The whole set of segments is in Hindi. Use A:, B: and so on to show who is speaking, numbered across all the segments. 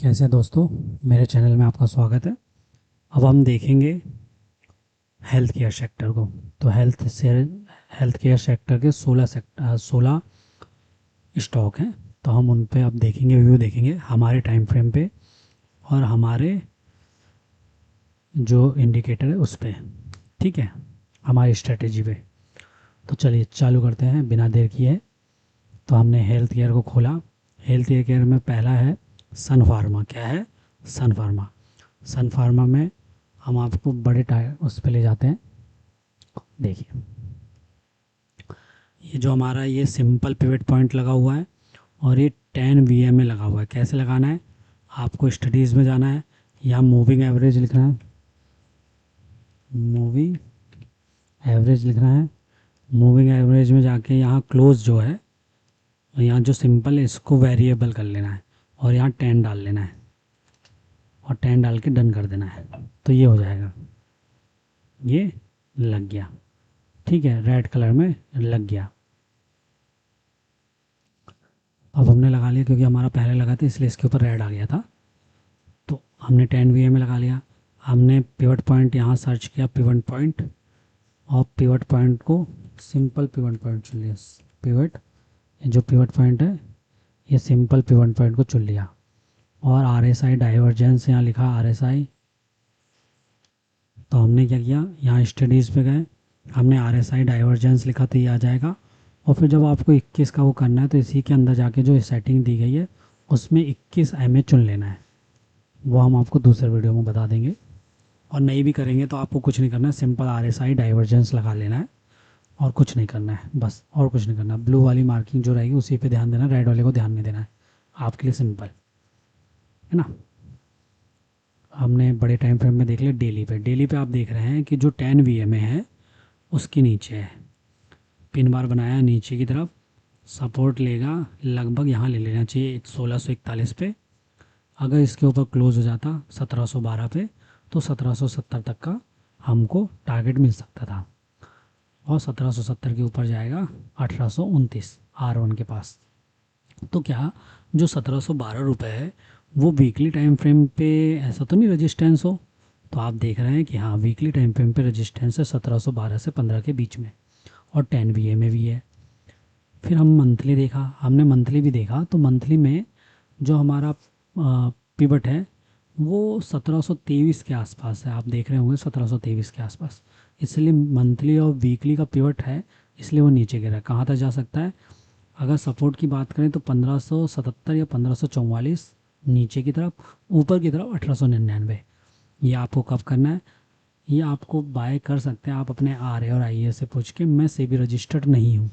A: कैसे हैं दोस्तों। मेरे चैनल में आपका स्वागत है। अब हम देखेंगे हेल्थ केयर सेक्टर को। तो हेल्थ केयर सेक्टर के 16 स्टॉक हैं। तो हम उन पे अब देखेंगे, व्यू देखेंगे हमारे टाइम फ्रेम पे और हमारे जो इंडिकेटर है उस पे। ठीक है, हमारी स्ट्रेटेजी पे। तो चलिए चालू करते हैं बिना देर किए। तो हमने हेल्थ केयर को खोला। हेल्थ केयर में पहला है सन फार्मा। क्या है? सन फार्मा। सन फार्मा में हम आपको बड़े टायर उस पे ले जाते हैं। देखिए, ये जो हमारा ये सिंपल पिवट पॉइंट लगा हुआ है और ये 10 VM में लगा हुआ है। कैसे लगाना है? आपको स्टडीज़ में जाना है, यहाँ मूविंग एवरेज लिखना है। मूविंग एवरेज लिखना है। मूविंग एवरेज में जाके यहाँ क्लोज जो है, यहाँ जो सिंपल है इसको वेरिएबल कर लेना है और यहाँ 10 डाल लेना है और 10 डाल के डन कर देना है। तो ये हो जाएगा, ये लग गया। ठीक है, रेड कलर में लग गया। अब हमने लगा लिया क्योंकि हमारा पहले लगा था इसलिए इसके ऊपर रेड आ गया था। तो हमने 10 VM में लगा लिया। हमने पिवट पॉइंट यहाँ सर्च किया, पिवट पॉइंट, और पिवट पॉइंट को सिंपल पिवट पॉइंट चुन लिया। पिवट, जो पिवट पॉइंट है ये सिंपल पिवट पॉइंट को चुन लिया और RSI डाइवर्जेंस यहाँ लिखा RSI। तो हमने क्या किया, यहाँ स्टडीज़ पे गए, हमने RSI डाइवर्जेंस लिखा तो ये आ जाएगा। और फिर जब आपको 21 का वो करना है तो इसी के अंदर जाके जो सेटिंग दी गई है उसमें 21 MA चुन लेना है। वो हम आपको दूसरे वीडियो में बता देंगे। और नहीं भी करेंगे तो आपको कुछ नहीं करना है, सिंपल RSI डाइवर्जेंस लगा लेना है और कुछ नहीं करना है, बस और कुछ नहीं करना। ब्लू वाली मार्किंग जो रहेगी उसी पे ध्यान देना, रेड वाले को ध्यान नहीं देना है। आपके लिए सिंपल है ना। हमने बड़े टाइम फ्रेम में देख लिया। डेली पे, डेली पे आप देख रहे हैं कि जो 10 VM है उसके नीचे है, पिन बार बनाया नीचे की तरफ, सपोर्ट लेगा लगभग यहाँ ले लेना चाहिए 1641 पे। अगर इसके ऊपर क्लोज हो जाता 1712 पे तो 1770 तक का हमको टारगेट मिल सकता था और 1770 के ऊपर जाएगा 1829 R1 के पास। तो क्या जो 1712 रुपये है वो वीकली टाइम फ्रेम पे ऐसा तो नहीं रजिस्टेंस हो? तो आप देख रहे हैं कि हाँ, वीकली टाइम फ्रेम पे रजिस्टेंस है 1712 से 15 के बीच में और 10 VA में भी है। फिर हम मंथली देखा, हमने मंथली भी देखा। तो मंथली में जो हमारा पिवट है वो 1723 के आसपास है। आप देख रहे होंगे 1723 के आसपास, इसलिए मंथली और वीकली का पिवट है, इसलिए वो नीचे गिरा। कहाँ तक जा सकता है? अगर सपोर्ट की बात करें तो 1577 या 1544 नीचे की तरफ, ऊपर की तरफ 1899। ये आपको कब करना है? ये आपको बाय कर सकते हैं आप अपने RA और IA से पूछ के। मैं सेबी रजिस्टर्ड नहीं हूँ।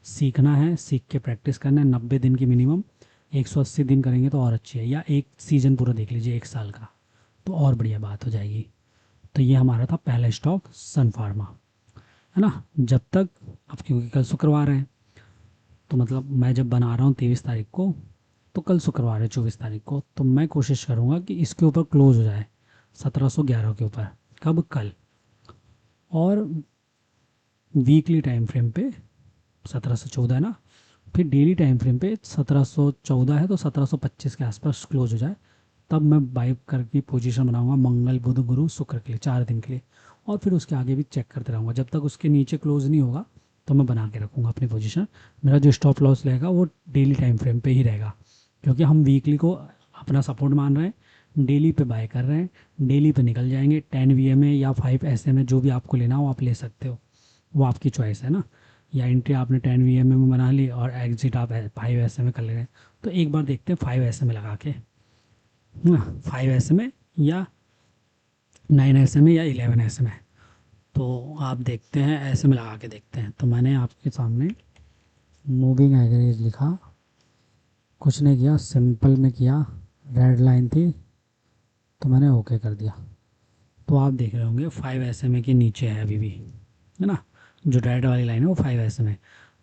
A: सीखना है, सीख के प्रैक्टिस करना है। 90 दिन की मिनिमम, 180 दिन करेंगे तो और अच्छी है, या एक सीज़न पूरा देख लीजिए 1 साल का, तो और बढ़िया बात हो जाएगी। तो ये हमारा था पहला स्टॉक सन फार्मा, है ना। जब तक, अब क्योंकि कल शुक्रवार है तो मतलब मैं जब बना रहा हूँ 23 तारीख को, तो कल शुक्रवार है 24 तारीख को, तो मैं कोशिश करूँगा कि इसके ऊपर क्लोज हो जाए 1711 के ऊपर। कब? कल। और वीकली टाइम फ्रेम पे 1714 है ना, फिर डेली टाइम फ्रेम पे 1714 है तो 1725 के आसपास क्लोज हो जाए, तब मैं बाई करके पोजीशन बनाऊंगा मंगल बुध गुरु शुक्र के लिए 4 दिन के लिए। और फिर उसके आगे भी चेक करते रहूँगा, जब तक उसके नीचे क्लोज नहीं होगा तो मैं बना के रखूँगा अपनी पोजीशन। मेरा जो स्टॉप लॉस रहेगा वो डेली टाइम फ्रेम पे ही रहेगा, क्योंकि हम वीकली को अपना सपोर्ट मान रहे हैं, डेली पे बाय कर रहे हैं, डेली पे निकल जाएंगे। 10 VM या 5 SMA जो भी आपको लेना हो आप ले सकते हो, वो आपकी चॉइस है ना। या एंट्री आपने 10 VM में बना ली और एग्जिट आप 5 SMA कर ले रहे हैं। तो एक बार देखते हैं 5 SMA लगा के, है ना, 5 SMA या 9 SMA या 11 SMA। तो आप देखते हैं, ऐसे में लगा के देखते हैं। तो मैंने आपके सामने मूविंग एवरेज लिखा, कुछ नहीं किया, सिंपल में किया, रेड लाइन थी तो मैंने ओके कर दिया। तो आप देख रहे होंगे 5 SMA के नीचे है अभी भी, है ना। जो रेड वाली लाइन है वो 5 SMA।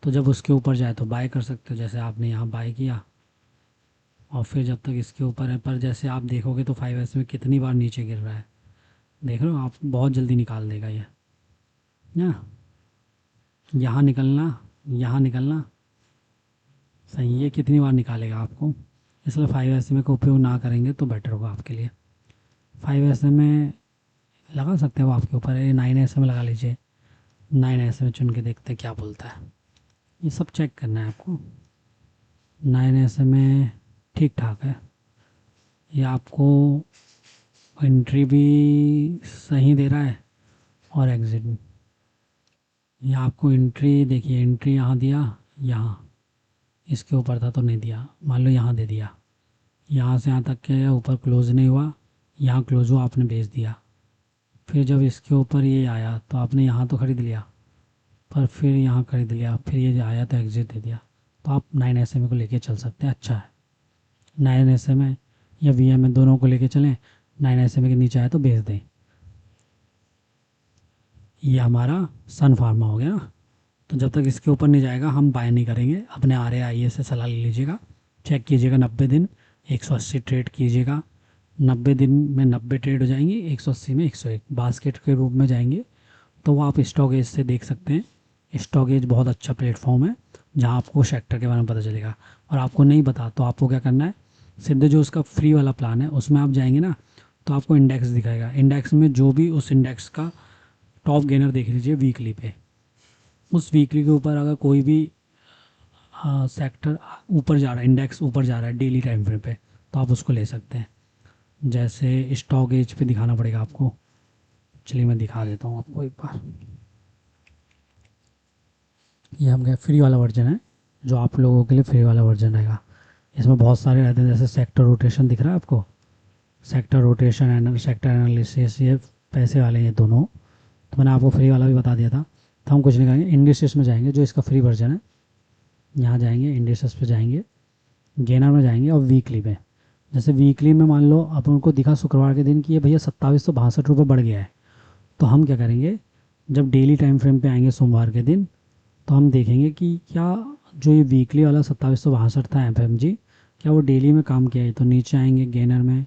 A: तो जब उसके ऊपर जाए तो बाय कर सकते हो, जैसे आपने यहाँ बाय किया। और फिर जब तक इसके ऊपर है, पर जैसे आप देखोगे तो 5 SMA कितनी बार नीचे गिर रहा है, देख रहे हो आप, बहुत जल्दी निकाल देगा ये ना। यहाँ निकलना, यहाँ निकलना, सही, ये कितनी बार निकालेगा आपको? इसलिए 5 SMA का उपयोग ना करेंगे तो बेटर होगा आपके लिए। 5 SMA लगा सकते हैं, वो आपके ऊपर है। 9 SMA लगा लीजिए। 9 SMA चुन के देखते हैं क्या बोलता है। ये सब चेक करना है आपको। 9 SMA ठीक ठाक है। ये आपको एंट्री भी सही दे रहा है और एग्ज़िट भी। ये आपको एंट्री देखिए, एंट्री यहाँ दिया, यहाँ इसके ऊपर था तो नहीं दिया, मान लो यहाँ दे दिया। यहाँ से यहाँ तक के ऊपर क्लोज नहीं हुआ, यहाँ क्लोज हुआ, आपने बेच दिया। फिर जब इसके ऊपर ये आया तो आपने यहाँ तो ख़रीद लिया, पर फिर यहाँ खरीद लिया, फिर ये आया तो एग्ज़िट दे दिया। तो आप 9 SMA को लेके चल सकते हैं, अच्छा है। 9 SMA या VMA दोनों को लेके चलें। 9 SMA के नीचे आया तो बेच दें। ये हमारा सन फार्मा हो गया। तो जब तक इसके ऊपर नहीं जाएगा हम बाय नहीं करेंगे। अपने RAIA से सलाह ले लीजिएगा, चेक कीजिएगा 90 दिन 180 ट्रेड कीजिएगा। 90 दिन में 90 ट्रेड हो जाएंगी, 180 में 101 बास्केट के रूप में जाएंगे। तो वो आप स्टॉक एज से देख सकते हैं। स्टॉक एज बहुत अच्छा प्लेटफॉर्म है जहाँ आपको सेक्टर के बारे में पता चलेगा। और आपको नहीं पता तो आपको क्या करना है, सीधे जो उसका फ्री वाला प्लान है उसमें आप जाएंगे ना, तो आपको इंडेक्स दिखाएगा। इंडेक्स में जो भी उस इंडेक्स का टॉप गेनर देख लीजिए वीकली पे। उस वीकली के ऊपर अगर कोई भी सेक्टर ऊपर जा रहा है, इंडेक्स ऊपर जा रहा है डेली टाइम फ्रेम पे, तो आप उसको ले सकते हैं। जैसे स्टॉक एज पे दिखाना पड़ेगा आपको। चलिए मैं दिखा देता हूँ आपको एक बार। ये हम क्या फ्री वाला वर्जन है, जो आप लोगों के लिए फ्री वाला वर्जन रहेगा। इसमें बहुत सारे रहते हैं, जैसे सेक्टर रोटेशन दिख रहा है आपको, sector rotation and sector analysis, ये पैसे वाले हैं दोनों। तो मैंने आपको फ्री वाला भी बता दिया था। तो हम कुछ नहीं करेंगे, इंडिसेस में जाएंगे, जो इसका फ्री वर्जन है। यहाँ जाएंगे, इंडिसेस पे जाएंगे, गेनर में जाएंगे और वीकली में। जैसे वीकली में मान लो अपन उनको दिखा शुक्रवार के दिन कि ये भैया 2762 बढ़ गया है। तो हम क्या करेंगे, जब डेली टाइम फ्रेम पे आएंगे सोमवार के दिन, तो हम देखेंगे कि क्या जो ये वीकली वाला 2762 था FMG, क्या वो डेली में काम किया है। तो नीचे आएंगे गेनर में,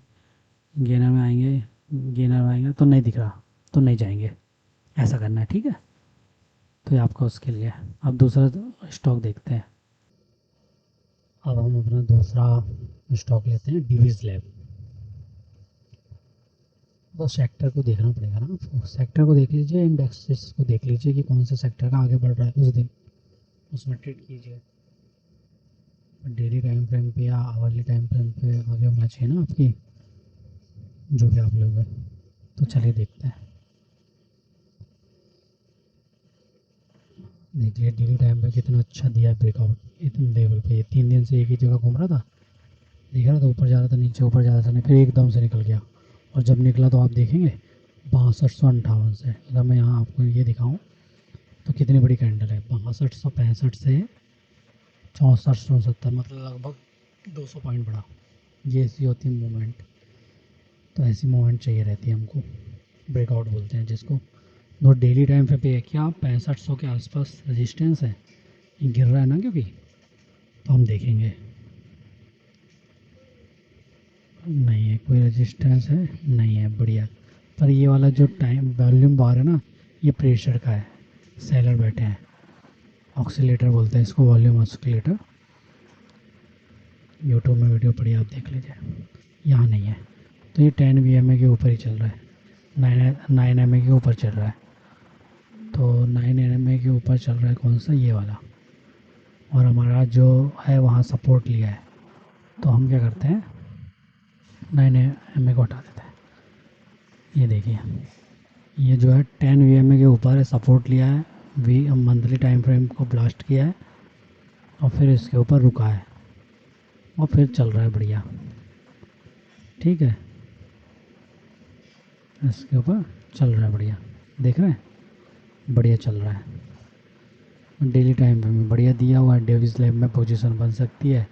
A: गेनर में आएंगे, गेनर में आएंगे तो नहीं दिख रहा, तो नहीं जाएंगे। ऐसा करना है, ठीक है। तो ये आपका उसके लिए। अब दूसरा स्टॉक देखते हैं। अब हम अपना दूसरा स्टॉक लेते हैं, डिवीज लैब। तो सेक्टर को देखना पड़ेगा ना आपको। सेक्टर को देख लीजिए, इंडेक्सेस को देख लीजिए कि कौन सा सेक्टर का आगे बढ़ रहा है उस दिन, उसमें ट्रेड कीजिए। डेली टाइम फ्रेम पे या आवरली टाइम फ्रेम पे आगे होना चाहिए ना आपकी, जो भी आप लोग हैं। तो चलिए देखते हैं। देख लिया डेली टाइम पे कितना अच्छा दिया है ब्रेकआउट, इतने लेवल पे। 3 दिन से एक ही जगह घूम रहा था, देख रहा था ऊपर जा रहा था, नीचे ऊपर जा रहा था, नहीं फिर एकदम से निकल गया। और जब निकला तो आप देखेंगे 6258 से। अगर मैं यहाँ आपको ये दिखाऊँ तो कितनी बड़ी कैंडल है, 6265 से 6470, मतलब लगभग 200 पॉइंट बढ़ा। ये ऐसी होती है मूवमेंट। तो ऐसी मूवमेंट चाहिए रहती है हमको, ब्रेकआउट बोलते हैं जिसको। दो डेली टाइम पे क्या 6500 के आसपास रेजिस्टेंस है, ये गिर रहा है ना क्योंकि। तो हम देखेंगे, नहीं है कोई रेजिस्टेंस है, नहीं है, बढ़िया। पर ये वाला जो टाइम वॉल्यूम बार है ना, ये प्रेशर का है, सेलर बैठे हैं। ऑक्सीलेटर बोलते हैं इसको, वॉल्यूम ऑक्सीलेटर। यूट्यूब में वीडियो पड़ी, आप देख लीजिए। यहाँ नहीं है। तो ये 10 VMA के ऊपर ही चल रहा है, 9 MA के ऊपर चल रहा है। तो 9 MA के ऊपर चल रहा है कौन सा, ये वाला। और हमारा जो है वहाँ सपोर्ट लिया है। तो हम क्या करते हैं, 9 MA को हटा देते हैं। ये देखिए, ये जो है 10 VMA के ऊपर है, सपोर्ट लिया है, मंथली टाइम फ्रेम को ब्लास्ट किया है और फिर इसके ऊपर रुका है और फिर चल रहा है बढ़िया, ठीक है। इसके ऊपर चल रहा है बढ़िया, देख रहे हैं, बढ़िया चल रहा है। डेली टाइम फ्रेम में बढ़िया दिया हुआ है। डेविस लैब में पोजीशन बन सकती है,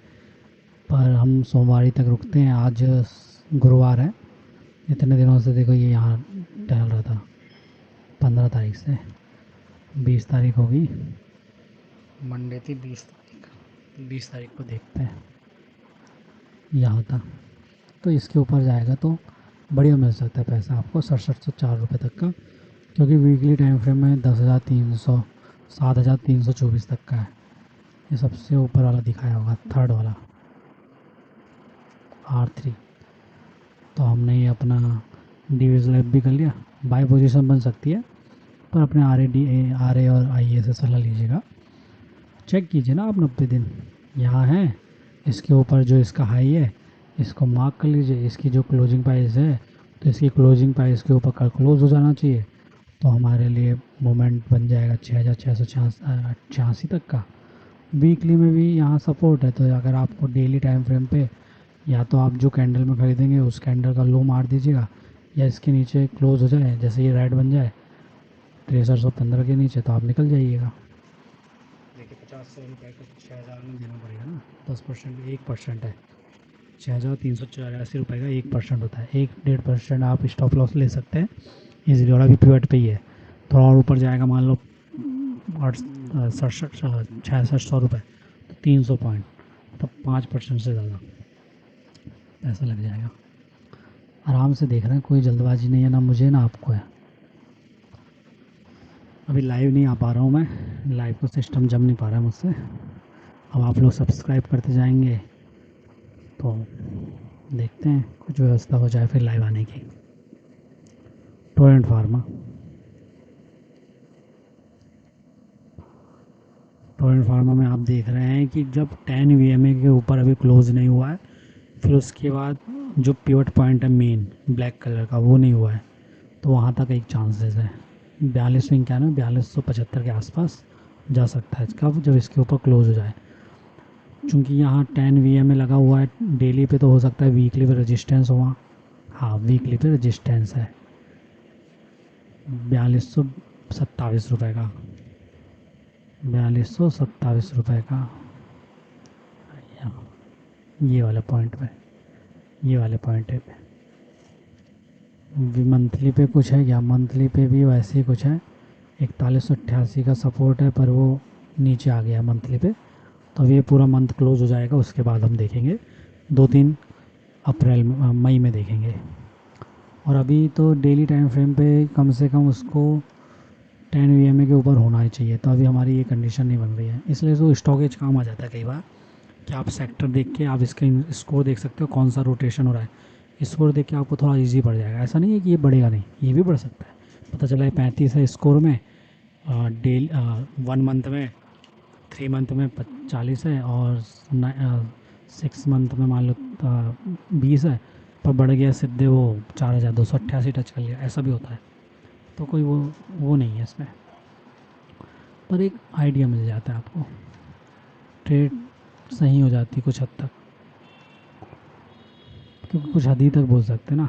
A: पर हम सोमवार तक रुकते हैं। आज गुरुवार है, इतने दिनों से देखो ये यहाँ टहल रहा था। 15 तारीख से 20 तारीख होगी, मंडे थी 20 तारीख, 20 तारीख को देखते हैं यहाँ था। तो इसके ऊपर जाएगा तो बढ़िया मिल सकता है पैसा आपको 6704 रुपये तक का, क्योंकि वीकली टाइम फ्रेम में 10,300 7,324 तक का है। ये सबसे ऊपर वाला दिखाया होगा, थर्ड वाला। R3। तो हमने ये अपना डिविजन भी कर लिया। बाई पोजीशन बन सकती है, पर अपने RA और IE से सलाह लीजिएगा। चेक कीजिए ना आप 90 दिन यहाँ है। इसके ऊपर जो इसका हाई है इसको मार्क कर लीजिए। इसकी जो क्लोजिंग प्राइस है तो इसकी क्लोजिंग प्राइस के ऊपर कल क्लोज हो जाना चाहिए। तो हमारे लिए मोमेंट बन जाएगा 6686 तक का। वीकली में भी यहाँ सपोर्ट है, तो अगर आपको डेली टाइम फ्रेम पे या तो आप जो कैंडल में खरीदेंगे उस कैंडल का लो मार दीजिएगा, या इसके नीचे क्लोज हो जाए, जैसे ये रेड बन जाए 6315 के नीचे, तो आप निकल जाइएगा। देखिए 50 रुपये का 6000 में देना पड़ेगा ना, 10% 1% है। 6384 रुपये का 1% होता है। 1-1.5% आप स्टॉप लॉस ले सकते हैं इजीली। और अभी पिवट पे ही है, थोड़ा और ऊपर जाएगा मान लो 6600 रुपये, तो 300 पॉइंट, तब 5% से ज़्यादा पैसा लग जाएगा। आराम से देख रहे हैं, कोई जल्दबाजी नहीं है, ना मुझे ना आपको है। अभी लाइव नहीं आ पा रहा हूँ मैं, लाइव को सिस्टम जम नहीं पा रहा है मुझसे। अब आप लोग सब्सक्राइब करते जाएंगे तो देखते हैं कुछ व्यवस्था हो जाए फिर लाइव आने की। टोरेंट फार्मा में आप देख रहे हैं कि जब 10 VMA के ऊपर अभी क्लोज नहीं हुआ है, फिर उसके बाद जो पिवट पॉइंट है मेन ब्लैक कलर का वो नहीं हुआ है, तो वहाँ तक एक चांसेस है 4275 के आसपास जा सकता है कब, जब इसके ऊपर क्लोज हो जाए। चूँकि यहाँ 10 VMA लगा हुआ है डेली पे, तो हो सकता है वीकली पे रेजिस्टेंस हो वहाँ। हाँ, वीकली पे रेजिस्टेंस है 4227 रुपये का, 4227 रुपये का ये वाले पॉइंट पे, ये वाले पॉइंट पे। मंथली पे कुछ है क्या? मंथली पे भी वैसे ही कुछ है, 4188 का सपोर्ट है, पर वो नीचे आ गया मंथली पे। तो ये पूरा मंथ क्लोज हो जाएगा, उसके बाद हम देखेंगे 2-3 अप्रैल मई में देखेंगे। और अभी तो डेली टाइम फ्रेम पे कम से कम उसको 10 VMA के ऊपर होना ही चाहिए। तो अभी हमारी ये कंडीशन नहीं बन रही है, इसलिए तो स्टॉकेज काम आ जाता है कई बार कि आप सेक्टर देख के आप इसका स्कोर देख सकते हो, कौन सा रोटेशन हो रहा है। स्कोर देख के आपको थोड़ा इजी पड़ जाएगा। ऐसा नहीं है कि ये बढ़ेगा नहीं, ये भी बढ़ सकता है। पता चला है 35 है स्कोर में, डेल 1 मंथ में, 3 मंथ में 40 है, और 6 मंथ में मान लो 20 है, पर बढ़ गया सीधे वो 4288 टच कर लिया, ऐसा भी होता है। तो कोई वो नहीं है इसमें, पर एक आइडिया मिल जाता है आपको, ट्रेड सही हो जाती है कुछ हद तक, क्योंकि कुछ हद ही तक बोल सकते ना।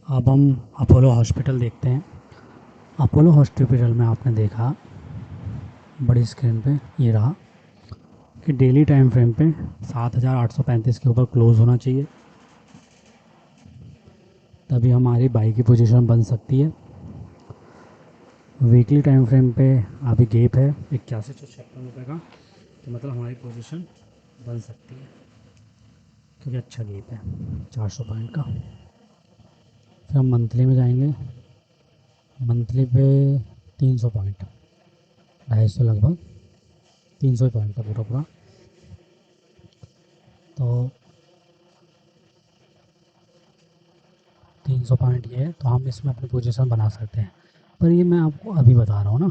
A: अब हम अपोलो हॉस्पिटल देखते हैं। अपोलो हॉस्पिटल में आपने देखा बड़ी स्क्रीन पे ये रहा कि डेली टाइम फ्रेम पे 7835 के ऊपर क्लोज होना चाहिए, तभी हमारी बाई की पोजीशन बन सकती है। वीकली टाइम फ्रेम पे अभी गैप है 8156 रुपये का, तो मतलब हमारी पोजीशन बन सकती है, क्योंकि अच्छा गैप है 400 पॉइंट का। फिर हम मंथली में जाएंगे। मंथली पे 300 पॉइंट, 250 लगभग 300 पॉइंट का पूरा। तो 300 पॉइंट ये है, तो हम इसमें अपनी पोजीशन बना सकते हैं। पर ये मैं आपको अभी बता रहा हूँ ना,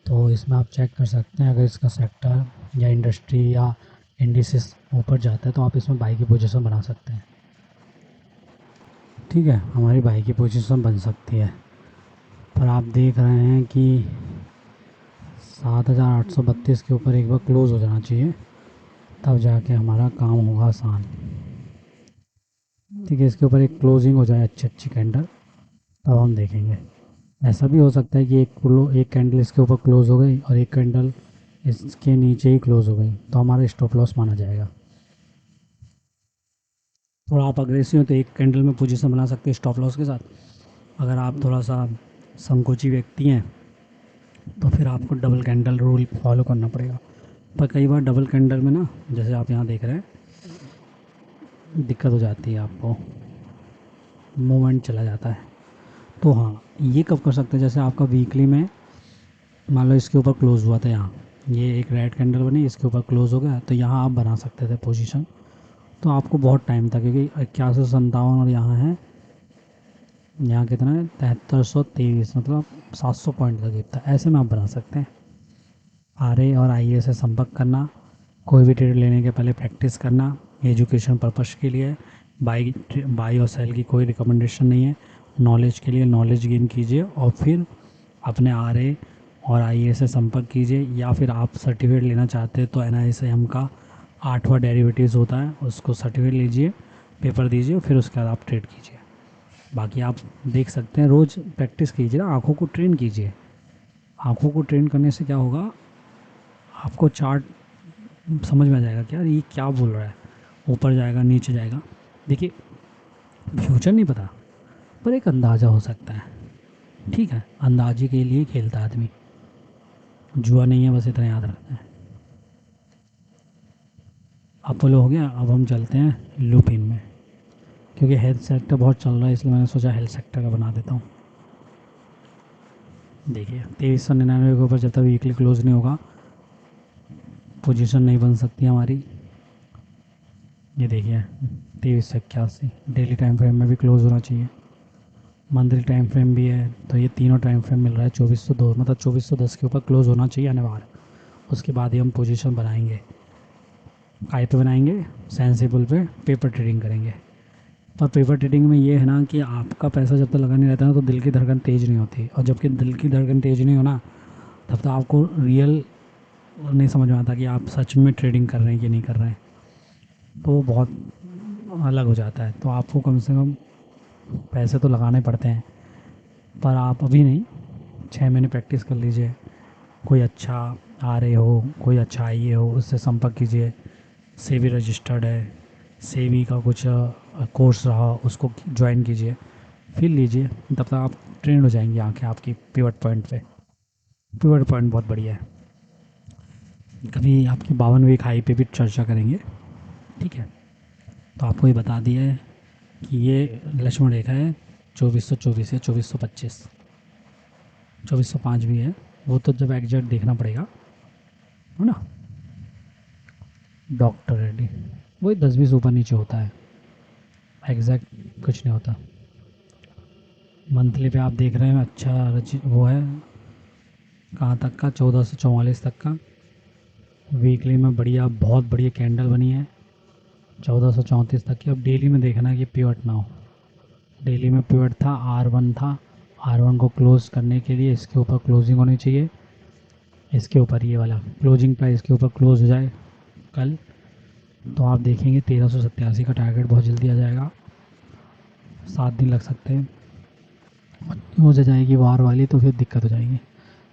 A: तो इसमें आप चेक कर सकते हैं। अगर इसका सेक्टर या इंडस्ट्री या इंडिसेस ऊपर जाता है तो आप इसमें बाई की पोजीशन बना सकते हैं। ठीक है, हमारी बाई की पोजीशन बन सकती है, पर आप देख रहे हैं कि 7832 के ऊपर एक बार क्लोज हो जाना चाहिए, तब जाके हमारा काम होगा आसान। ठीक है, इसके ऊपर एक क्लोजिंग हो जाए अच्छी कैंडल, तब हम देखेंगे। ऐसा भी हो सकता है कि एक कैंडल इसके ऊपर क्लोज हो गई और एक कैंडल इसके नीचे ही क्लोज हो गई, तो हमारा स्टॉप लॉस माना जाएगा। थोड़ा आप अग्रेसिव हैं तो एक कैंडल में पोजीशन बना सकते हैं स्टॉप लॉस के साथ। अगर आप थोड़ा सा संकोची व्यक्ति हैं तो फिर आपको डबल कैंडल रूल फॉलो करना पड़ेगा। पर कई बार डबल कैंडल में ना, जैसे आप यहाँ देख रहे हैं, दिक्कत हो जाती है, आपको मूवमेंट चला जाता है। तो हाँ, ये कब कर सकते हैं, जैसे आपका वीकली में मान लो इसके ऊपर क्लोज हुआ था यहाँ, ये एक रेड कैंडल बनी, इसके ऊपर क्लोज हो गया, तो यहाँ आप बना सकते थे पोजीशन। तो आपको बहुत टाइम था, क्योंकि 8157 और यहाँ है, यहाँ कितना है 7323, मतलब 700 पॉइंट का गेप था। ऐसे में आप बना सकते हैं। आरए और आईए से संपर्क करना, कोई भी ट्रेड लेने के पहले प्रैक्टिस करना, एजुकेशन पर्पस के लिए। बाई और सेल की कोई रिकमेंडेशन नहीं है, नॉलेज के लिए नॉलेज गेन कीजिए और फिर अपने आरए और आईए से संपर्क कीजिए। या फिर आप सर्टिफिकेट लेना चाहते हैं तो एनआईएसएम का 8वां डेरिवेटिव्स होता है, उसको सर्टिफिकेट लीजिए, पेपर दीजिए, फिर उसके बाद आप ट्रेड कीजिए। बाकी आप देख सकते हैं, रोज़ प्रैक्टिस कीजिए ना, आँखों को ट्रेन कीजिए। आँखों को ट्रेन करने से क्या होगा, आपको चार्ट समझ में आ जाएगा कि यार ये क्या बोल रहा है, ऊपर जाएगा नीचे जाएगा। देखिए, फ्यूचर नहीं पता, पर एक अंदाज़ा हो सकता है, ठीक है। अंदाजे के लिए खेलता है आदमी, जुआ नहीं है, बस इतना याद रखना है। अपोलो हो गया, अब हम चलते हैं लुपिन में, क्योंकि हेल्थ सेक्टर बहुत चल रहा है, इसलिए मैंने सोचा हेल्थ सेक्टर का बना देता हूँ। देखिए 2399 के ऊपर जब तक वीकली क्लोज नहीं होगा, पोजीशन नहीं बन सकती हमारी। ये देखिए 2381, डेली टाइम फ्रेम में भी क्लोज होना चाहिए, मंथली टाइम फ्रेम भी है, तो ये तीनों टाइम फ्रेम मिल रहा है 2402, मतलब 2410 के ऊपर क्लोज होना चाहिए अनिवार्य। उसके बाद ही हम पोजीशन बनाएंगे। काय पे बनाएंगे, सेंसिबल पे पेपर ट्रेडिंग करेंगे। पर पेपर ट्रेडिंग में ये है ना कि आपका पैसा जब तक लगा नहीं रहता ना, तो दिल की धड़कन तेज़ नहीं होती, और जबकि दिल की धड़कन तेज़ नहीं होना, तब तक आपको रियल नहीं समझ में आता कि आप सच में ट्रेडिंग कर रहे हैं कि नहीं कर रहे हैं, तो वो बहुत अलग हो जाता है। तो आपको कम से कम पैसे तो लगाने पड़ते हैं, पर आप अभी नहीं, 6 महीने प्रैक्टिस कर लीजिए। कोई अच्छा आ रहे हो, कोई अच्छा आइए हो, उससे संपर्क कीजिए। सेबी रजिस्टर्ड है, सेबी का कुछ कोर्स रहा, उसको ज्वाइन कीजिए, फिर लीजिए, तब तक आप ट्रेंड हो जाएंगी आंखें आपकी पिवट पॉइंट पे। पिवट पॉइंट बहुत बढ़िया है, कभी आपकी 52वीं हाई पे भी चर्चा करेंगे, ठीक है। तो आपको ये बता दिया है कि ये लक्ष्मण रेखा है 2424 या 2425, 2405 भी है, वो तो जब एग्जैक्ट देखना पड़ेगा, है ना। डॉक्टर रेड्डी वही 10-20 ऊपर नीचे होता है, एग्जैक्ट कुछ नहीं होता। मंथली पे आप देख रहे हैं अच्छा वो है, कहाँ तक का, 1444 तक का। वीकली में बढ़िया, बहुत बढ़िया कैंडल बनी है 1434 तक की। अब डेली में देखना है कि पिवट ना हो। डेली में पिवट था, R1 था, R1 को क्लोज करने के लिए इसके ऊपर क्लोजिंग होनी चाहिए, इसके ऊपर ये वाला क्लोजिंग प्राइस के ऊपर क्लोज हो जाए कल, तो आप देखेंगे 1387 का टारगेट बहुत जल्दी आ जाएगा। 7 दिन लग सकते हैं, हो जाएगी वार वाली तो फिर दिक्कत हो जाएगी,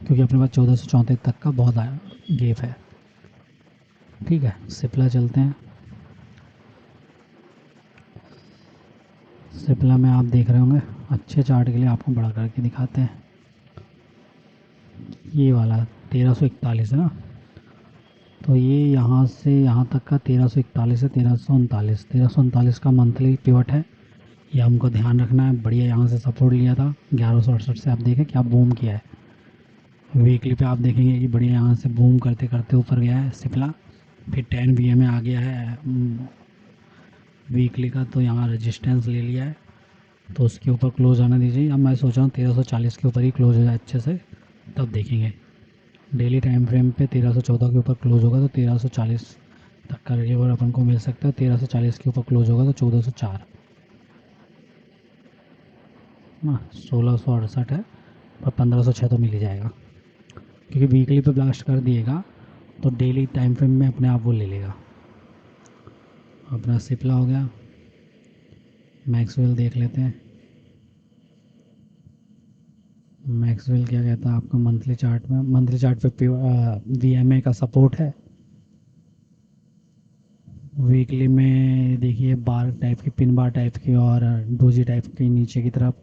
A: क्योंकि अपने पास 1434 तक का बहुत गेप है, ठीक है। सिप्ला चलते हैं। सिप्ला में आप देख रहे होंगे, अच्छे चार्ट के लिए आपको बड़ा करके दिखाते हैं। ये वाला 1341 है ना, तो ये यहाँ से यहाँ तक का 1341 से 1339 का मंथली पिवट है, ये हमको ध्यान रखना है। बढ़िया यहाँ से सपोर्ट लिया था 1168 से, आप देखें क्या बूम किया है। वीकली पे आप देखेंगे कि बढ़िया यहाँ से बूम करते करते ऊपर गया है सिप्ला, फिर 10 VM में आ गया है वीकली का, तो यहाँ रेजिस्टेंस ले लिया है, तो उसके ऊपर क्लोज आने दीजिए। अब मैं सोच रहा हूँ 1340 के ऊपर ही क्लोज हो जाए अच्छे से, तब देखेंगे। डेली टाइम फ्रेम पे 1314 के ऊपर क्लोज होगा तो 1340 तक का रिलीवर अपन को मिल सकता है। 1340 के ऊपर क्लोज होगा तो 1404 ना, 1668 है, पर 1506 तो मिल ही जाएगा, क्योंकि वीकली पे ब्लास्ट कर दिएगा तो डेली टाइम फ्रेम में अपने आप वो ले लेगा। अपना सिप्ला हो गया, मैक्सवेल देख लेते हैं। मैक्सवेल क्या कहता है आपका मंथली चार्ट में, मंथली चार्ट पे VMA का सपोर्ट है। वीकली में देखिए बार टाइप की, पिन बार टाइप की और डोजी टाइप की नीचे की तरफ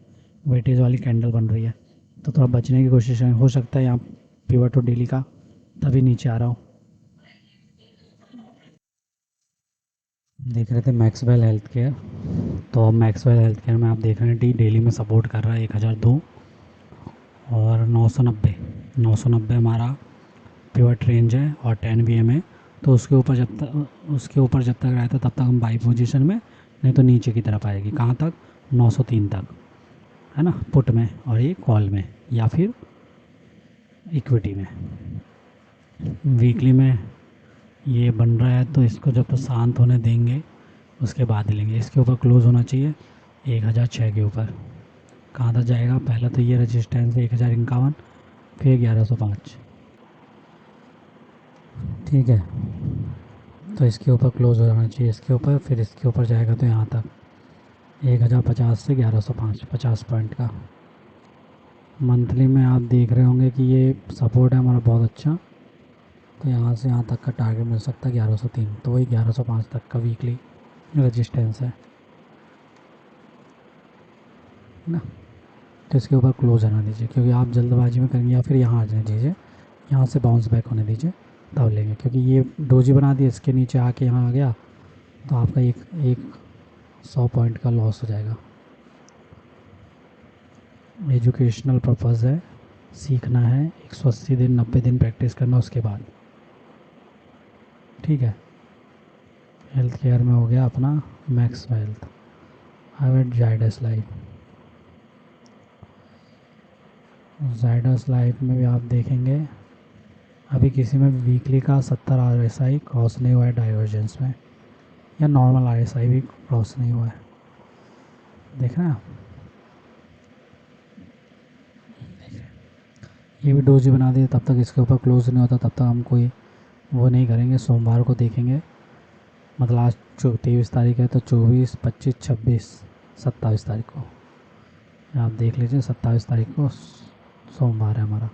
A: वेटेज वाली कैंडल बन रही है, तो थोड़ा बचने की कोशिश है। हो सकता है यहाँ पिवट हो डेली का, तभी नीचे आ रहा हूँ। देख रहे थे मैक्सवेल हेल्थ केयर, तो अब मैक्सवेल हेल्थ केयर में आप देख रहे हैं डेली में सपोर्ट कर रहा है 1002 और 990 हमारा पिवट रेंज है और 10 वी एम है, तो उसके ऊपर जब तक रहता है तब तक हम बाई पोजीशन में, नहीं तो नीचे की तरफ आएगी। कहाँ तक? 903 तक, है ना, पुट में, और ये कॉल में या फिर इक्विटी में। वीकली में ये बन रहा है तो इसको जब तक शांत होने देंगे उसके बाद ही लेंगे। इसके ऊपर क्लोज़ होना चाहिए 1006 के ऊपर। कहाँ तक जाएगा? पहला तो ये रजिस्टेंस 1051, फिर 1105, ठीक है। तो इसके ऊपर क्लोज़ हो जाना चाहिए, इसके ऊपर, फिर इसके ऊपर जाएगा तो यहाँ तक 1050 से 1105, 50 पॉइंट का। मंथली में आप देख रहे होंगे कि ये सपोर्ट है हमारा बहुत अच्छा, तो यहाँ से यहाँ तक का टारगेट मिल सकता है 1103, तो वही 1105 तक का वीकली रेजिस्टेंस है ना। तो इसके ऊपर क्लोज आना दीजिए, क्योंकि आप जल्दबाजी में करेंगे, या फिर यहाँ आ जाने दीजिए, यहाँ से बाउंस बैक होने दीजिए तब लेंगे, क्योंकि ये डोजी बना दिया, इसके नीचे आके यहाँ आ गया तो आपका एक 100 पॉइंट का लॉस हो जाएगा। एजुकेशनल पर्पज़ है, सीखना है, 180 दिन 90 दिन प्रैक्टिस करना उसके बाद, ठीक है। हेल्थ केयर में हो गया अपना मैक्स वेल्थ, हाइवेट जाइडस लाइफ। जाइडस लाइफ में भी आप देखेंगे अभी किसी में वीकली का 70 RSI क्रॉस नहीं हुआ है डाइवर्जेंस में, या नॉर्मल RSI भी क्रॉस नहीं हुआ है, देख रहे हैं आप। ये भी डोजी बना दिए, तब तक इसके ऊपर क्लोज नहीं होता तब तक हम कोई वो नहीं करेंगे। सोमवार को देखेंगे, मतलब आज 23 तारीख है, तो 24, 25, 26, 27 तारीख को आप देख लीजिए। 27 तारीख को सोमवार है हमारा।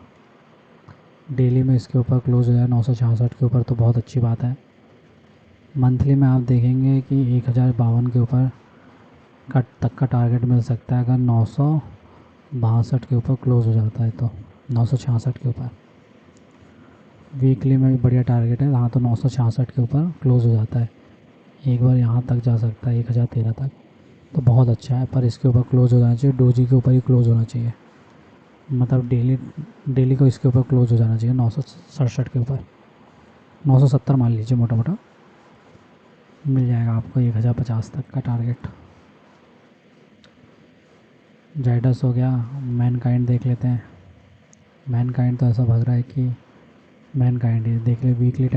A: डेली में इसके ऊपर क्लोज हो जाए 966 के ऊपर तो बहुत अच्छी बात है। मंथली में आप देखेंगे कि 1052 के ऊपर कट तक का टारगेट मिल सकता है, अगर 962 के ऊपर क्लोज हो जाता है तो 966 के ऊपर। वीकली में भी बढ़िया टारगेट है, हाँ, तो 966 के ऊपर क्लोज हो जाता है, एक बार यहाँ तक जा सकता है 1013 तक, तो बहुत अच्छा है। पर इसके ऊपर क्लोज हो जाना चाहिए, डोजी के ऊपर ही क्लोज होना चाहिए, मतलब डेली को इसके ऊपर क्लोज हो जाना चाहिए 967 के ऊपर। 970 मान लीजिए, मोटा मोटा मिल जाएगा आपको 1050 तक का टारगेट। जाइडस हो गया। मैनकाइंड देख लेते हैं। मैनकाइंड तो ऐसा भाग रहा है कि मैनकाइंड ही देख ले, वीकली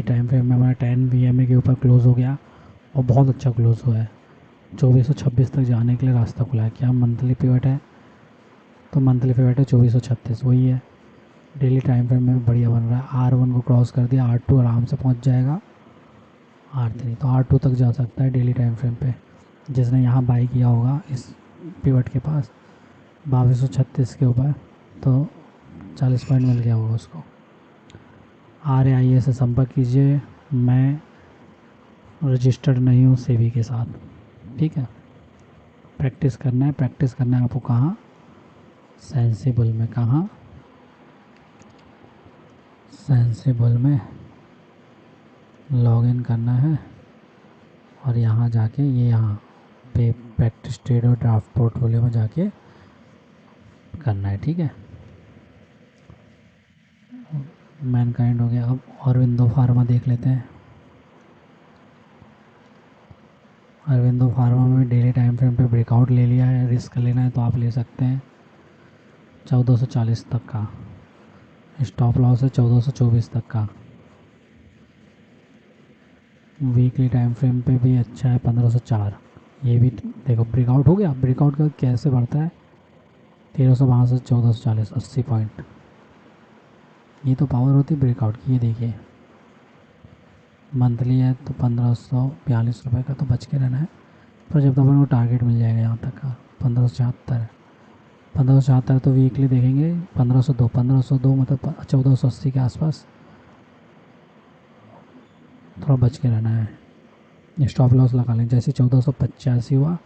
A: टाइम फ्रेम में हमारा 10 VMA के ऊपर क्लोज हो गया और बहुत अच्छा क्लोज हुआ है। 2426 तक जाने के लिए रास्ता खुला है। क्या मंथली पिवट है? तो मंथली पिवट है 2436, वही है। डेली टाइम फ्रेम में बढ़िया बन रहा है। R1 को क्रॉस कर दिया, R2 आराम से पहुंच जाएगा, R3 तो R2 तक जा सकता है डेली टाइम फ्रेम पे। जिसने यहाँ बाई किया होगा इस पिवट के पास 2236 के ऊपर, तो 40 पॉइंट मिल गया होगा उसको। RAIA से संपर्क कीजिए, मैं रजिस्टर्ड नहीं हूँ सेबी के साथ, ठीक है। प्रैक्टिस करना है आपको। कहाँ? सेंसिबल में। कहाँ? सेंसिबल में लॉगिन करना है, और यहाँ जाके ये यहाँ पे प्रैक्टिस ट्रेड और ड्राफ्ट पोर्टफोलियो में जाके करना है, ठीक है। मैनकाइंड हो गया। अब अरविंदो फार्मा देख लेते हैं। अरविंदो फार्मा में डेली टाइम फ्रेम पे ब्रेकआउट ले लिया है, रिस्क लेना है तो आप ले सकते हैं 1440 तक का। स्टॉप लॉस है 1424 तक का। वीकली टाइम फ्रेम पे भी अच्छा है 1504। ये भी देखो ब्रेकआउट हो गया। ब्रेकआउट का कैसे बढ़ता है? 1352 से 1440, 80 पॉइंट। ये तो पावर होती है ब्रेकआउट की। ये देखिए मंथली है तो 1542 रुपये का तो बच के रहना है, पर जब तक अपन को टारगेट मिल जाएगा यहाँ तक का 1574। 1574 तो वीकली देखेंगे 1502 मतलब 1480 के आसपास, थोड़ा बच के रहना है। स्टॉप लॉस लगा लेंगे, जैसे 1485 हुआ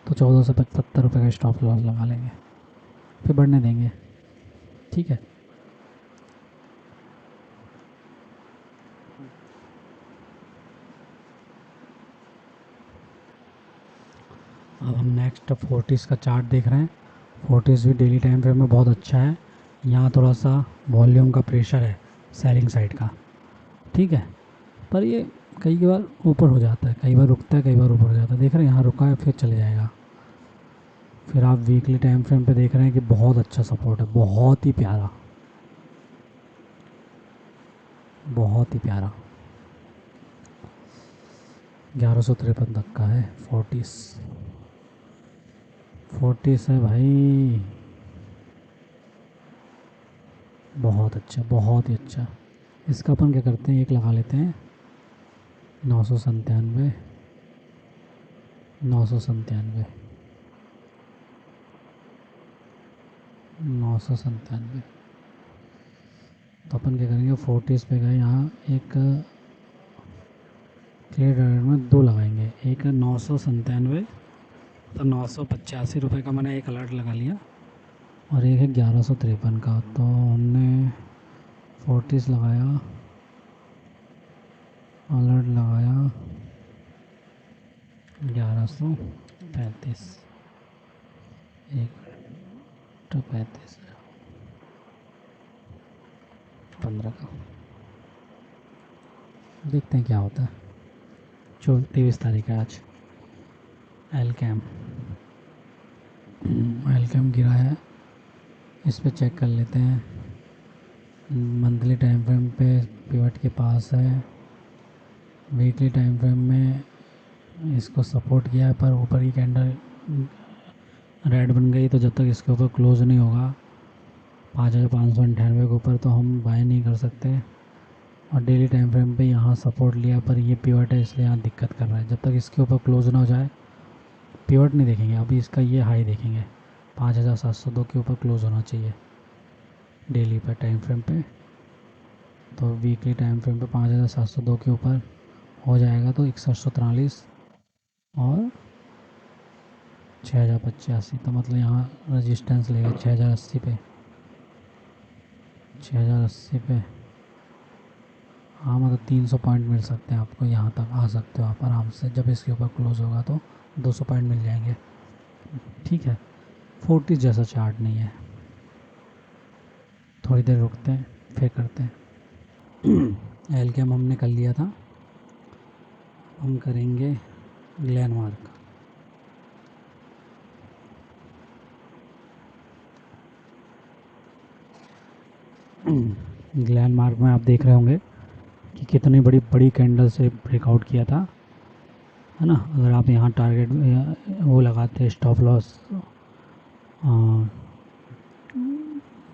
A: तो 1475 रुपये का स्टॉप लॉस लगा लेंगे, फिर बढ़ने देंगे, ठीक है। अब हम नेक्स्ट फोर्टिस का चार्ट देख रहे हैं। फोर्टिस भी डेली टाइम फ्रेम में बहुत अच्छा है। यहाँ थोड़ा सा वॉल्यूम का प्रेशर है सेलिंग साइड का, ठीक है। पर ये कई बार ऊपर हो जाता है, कई बार रुकता है, कई बार ऊपर हो जाता है। देख रहे हैं यहाँ रुका है फिर चले जाएगा। फिर आप वीकली टाइम फ्रेम पे देख रहे हैं कि बहुत अच्छा सपोर्ट है, बहुत ही प्यारा, बहुत ही प्यारा। 1153 तक का है। फोर्टिस, फोर्टिस है भाई, बहुत अच्छा, बहुत ही अच्छा। इसका अपन क्या करते हैं, एक लगा लेते हैं 997, 997, 997। तो अपन क्या करेंगे, फोर्टिस पे गए, यहाँ एक क्लियर अलर्ट में दो लगाएंगे। एक 997, तो 985 रुपये का मैंने एक अलर्ट लगा लिया, और एक है 1153 का। तो हमने फोर्टिस लगाया, अलर्ट लगाया 1135, एक तो 35 15 का। देखते हैं क्या होता है। 23 तारीख है आज। एल कैम, एल कैम गिरा है, इस पे चेक कर लेते हैं। मंथली टाइम फ्रेम पे पिवट के पास है, वीकली टाइम फ्रेम में इसको सपोर्ट किया है, पर ऊपर की कैंडल रेड बन गई, तो जब तक इसके ऊपर क्लोज नहीं होगा 5598 के ऊपर, तो हम बाय नहीं कर सकते। और डेली टाइम फ्रेम पे यहाँ सपोर्ट लिया, पर ये पिवट है इसलिए यहाँ दिक्कत कर रहा है। जब तक इसके ऊपर क्लोज ना हो जाए, पिवट नहीं देखेंगे, अभी इसका ये हाई देखेंगे। 5702 के ऊपर क्लोज होना चाहिए डेली पर टाइम फ्रेम पे। तो वीकली टाइम फ्रेम पे 5702 के ऊपर हो जाएगा तो 6143 और 6085, तो मतलब यहाँ रजिस्टेंस लेगा 6080 पे, 6080 पे। हाँ मतलब 300 पॉइंट मिल सकते हैं आपको, यहाँ तक आ सकते हो आप आराम से। जब इसके ऊपर क्लोज होगा तो 200 पॉइंट मिल जाएंगे, ठीक है। 40 जैसा चार्ट नहीं है, थोड़ी देर रुकते हैं फिर करते हैं। एल कैम हमने कर लिया था, हम करेंगे ग्लैनमार्क। ग्लैनमार्क में आप देख रहे होंगे कि कितनी बड़ी बड़ी कैंडल से ब्रेकआउट किया था, है ना। अगर आप यहाँ टारगेट वो लगाते, स्टॉप लॉस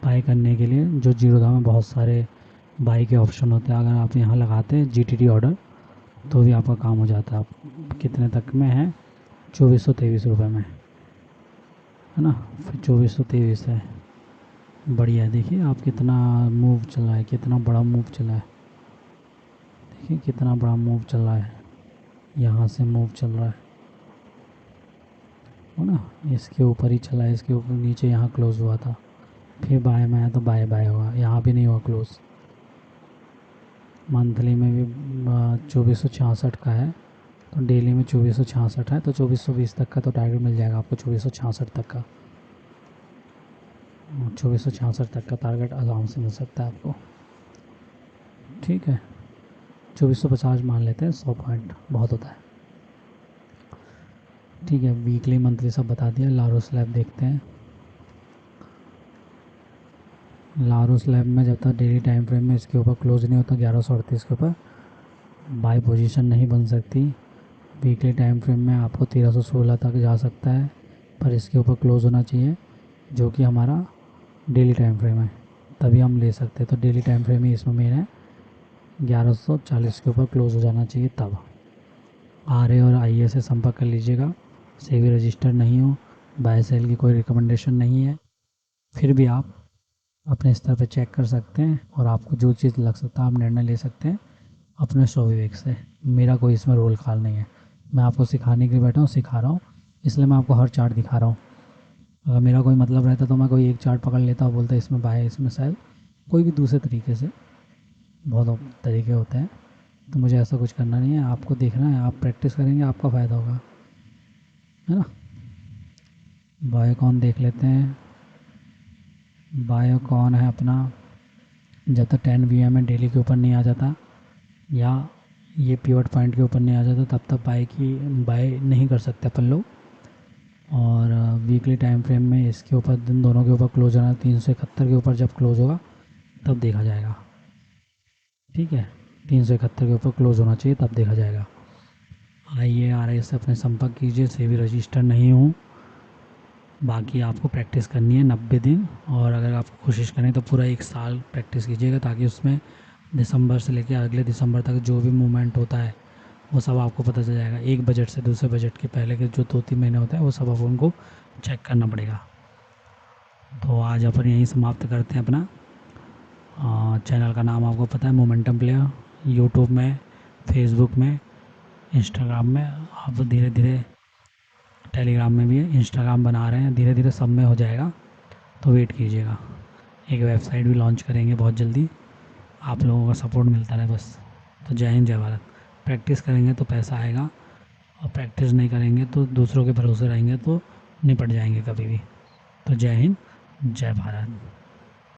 A: बाई करने के लिए, जो जीरोधा में बहुत सारे बाई के ऑप्शन होते हैं, अगर आप यहाँ लगाते जीटीटी ऑर्डर, तो भी आपका काम हो जाता है। आप कितने तक में है, 2423 रुपये में, है ना। फिर 2423 है, बढ़िया है। देखिए आप कितना मूव चल रहा है, कितना बड़ा मूव चला है, देखिए कितना बड़ा मूव चल रहा है, यहाँ से मूव चल रहा है ना। इसके ऊपर ही चला है, इसके ऊपर नीचे यहाँ क्लोज हुआ था, फिर बाय में आया तो बाय बाय हुआ, यहाँ भी नहीं हुआ क्लोज। मंथली में भी 2466 का है, तो डेली में 2466 है, तो 2420 तक का तो टारगेट मिल जाएगा आपको। 2466 तक का, 2466 तक का टारगेट आराम से मिल सकता है आपको, ठीक है। 2450 मान लेते हैं, 100 पॉइंट बहुत होता है, ठीक है। वीकली मंथली सब बता दिया। लारो स्लैब देखते हैं। लारो स्लैब में जब तक डेली टाइम फ्रेम में इसके ऊपर क्लोज नहीं होता 1138 के ऊपर, बाई पोजीशन नहीं बन सकती। वीकली टाइम फ्रेम में आपको 1316 तक जा सकता है, पर इसके ऊपर क्लोज होना चाहिए, जो कि हमारा डेली टाइम फ्रेम है, तभी हम ले सकते हैं। तो डेली टाइम फ्रेम ही इसमें मेन है, 1140 के ऊपर क्लोज हो जाना चाहिए तब। आर और आई से संपर्क कर लीजिएगा। सेवी रजिस्टर नहीं हो, बाय सेल की कोई रिकमेंडेशन नहीं है, फिर भी आप अपने स्तर पर चेक कर सकते हैं, और आपको जो चीज़ लग सकता है आप निर्णय ले सकते हैं अपने स्वविवेक से। मेरा कोई इसमें रोल खाल नहीं है, मैं आपको सिखाने के लिए बैठा हूँ, सिखा रहा हूँ, इसलिए मैं आपको हर चार्ट दिखा रहा हूँ। अगर मेरा कोई मतलब रहता तो मैं कोई एक चार्ट पकड़ लेता और बोलता इसमें बाय है, इसमें सेल, कोई भी दूसरे तरीके से, बहुत तरीके होते हैं। तो मुझे ऐसा कुछ करना नहीं है, आपको देखना है, आप प्रैक्टिस करेंगे आपका फ़ायदा होगा, है ना। बाय कौन देख लेते हैं। बायोकॉन है अपना, जब तक 10 वीएम डेली के ऊपर नहीं आ जाता या ये पिवट पॉइंट के ऊपर नहीं आ जाता तब तक बाय नहीं कर सकते अपन लोग। और वीकली टाइम फ्रेम में इसके ऊपर दिन दोनों के ऊपर क्लोज होना, 371 के ऊपर जब क्लोज होगा तब देखा जाएगा। ठीक है, 371 के ऊपर क्लोज होना चाहिए तब देखा जाएगा। आइए RS से अपने संपर्क कीजिए, से भी रजिस्टर नहीं हूँ। बाकी आपको प्रैक्टिस करनी है 90 दिन, और अगर आप कोशिश करें तो पूरा 1 साल प्रैक्टिस कीजिएगा, ताकि उसमें दिसंबर से लेकर अगले दिसंबर तक जो भी मूवमेंट होता है वो सब आपको पता चल जाएगा। एक बजट से दूसरे बजट के पहले के जो 2-3 महीने होते हैं वो सब आप उनको चेक करना पड़ेगा। तो आज अपन यहीं समाप्त करते हैं अपना। चैनल का नाम आपको पता है, मोमेंटम प्लेयर। यूट्यूब में, फेसबुक में, इंस्टाग्राम में, आप धीरे धीरे टेलीग्राम में भी है, इंस्टाग्राम बना रहे हैं, धीरे धीरे सब में हो जाएगा, तो वेट कीजिएगा। एक वेबसाइट भी लॉन्च करेंगे बहुत जल्दी, आप लोगों का सपोर्ट मिलता रहे बस। तो जय हिंद, जय भारत। प्रैक्टिस करेंगे तो पैसा आएगा, और प्रैक्टिस नहीं करेंगे तो दूसरों के भरोसे रहेंगे तो निपट जाएंगे कभी भी। तो जय हिंद, जय भारत।